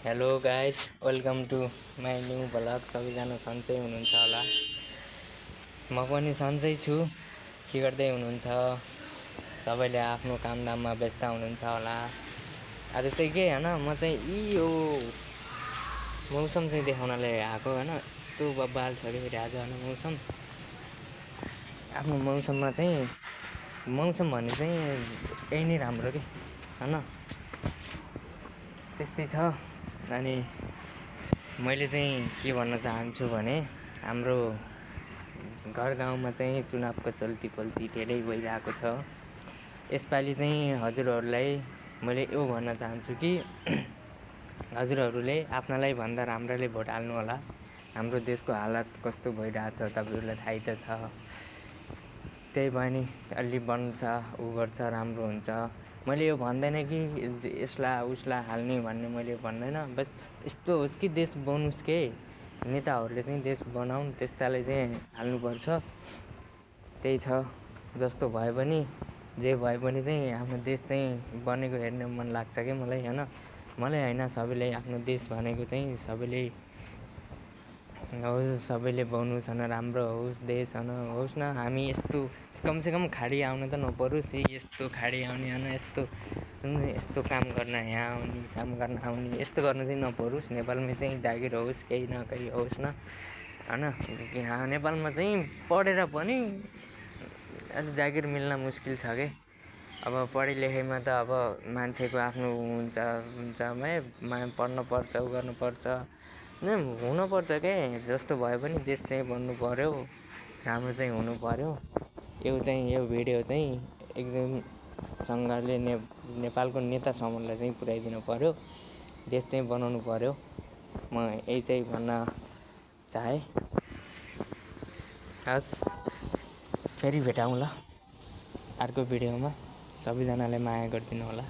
Hello guys, welcome to my new vlog. सबैजना सन्चै हुनुहुन्छ होला। म पनि सन्चै छु। के गर्दै हुनुहुन्छ? सबैले आफ्नो कामदाममा व्यस्त हुनुहुन्छ होला। आज चाहिँ के होइन, म चाहिँ यो मौसम चाहिँ देखाउनलाई आएको होइन। यस्तो बब्बाल छ कि फेरि आज होइन मौसम। आफ्नो मौसममा चाहिँ मौसम भन्ने चाहिँ यही नै राम्रो कि होइन, त्यस्तै छ। अनि मैले चाहिँ के भन्न चाहन्छु भने हाम्रो घर गाउँमा चाहिँ चुनावको चल्तीपल्ती धेरै भइरहेको छ। यसपालि चाहिँ हजुरहरूलाई मैले यो भन्न चाहन्छु कि हजुरहरूले आफ्नालाई भन्दा राम्रैले भोट हाल्नु होला। हाम्रो देशको हालत कस्तो भइरहेछ तपाईँहरूलाई थाहै त छ। त्यही भयो नि, अलि बन्छ उ गर्छ राम्रो हुन्छ। मैले यो भन्दैन कि यसलाई उसलाई हाल्ने भन्ने, मैले भन्दैन। बस यस्तो होस् कि देश बनोस् के, नेताहरूले चाहिँ देश बनाउन्, त्यस्तालाई चाहिँ हाल्नुपर्छ। त्यही छ। जस्तो भए पनि जे भए पनि चाहिँ आफ्नो देश चाहिँ बनेको हेर्न मन लाग्छ कि मलाई होइन। मलाई होइन, सबैले आफ्नो देश भनेको चाहिँ सबैले बनाउँछ न, राम्रो होस् देश होस् न। हामी यस्तो कमसेकम खाडी आउन त नपरोस्। यस्तो खाडी आउने होइन, यस्तो काम गर्न यहाँ आउने, काम गर्न आउने, यस्तो गर्नु चाहिँ नपरोस्। नेपालमा चाहिँ जागिर होस्, केही न केही होस् न होइन। यहाँ नेपालमा चाहिँ पढेर पनि अझ जागिर मिल्न मुस्किल छ कि। अब पढे लेखेमा त अब मान्छेको आफ्नो हुन्छ पढ्नुपर्छ, उ गर्नुपर्छ, हुनुपर्छ के। जस्तो भए पनि देश चाहिँ बन्नु पऱ्यो, राम्रो चाहिँ हुनु पऱ्यो। यो भिडियो चाहिँ एकदमसँगले नेपालको नेतासम्मलाई चाहिँ पुर्याइदिनु पऱ्यो। देश चाहिँ बनाउनु पऱ्यो। म यही चाहिँ भन्न चाहेँ। हस्, फेरि भेटौँ ल अर्को भिडियोमा। सबैजनाले माया गरिदिनु होला।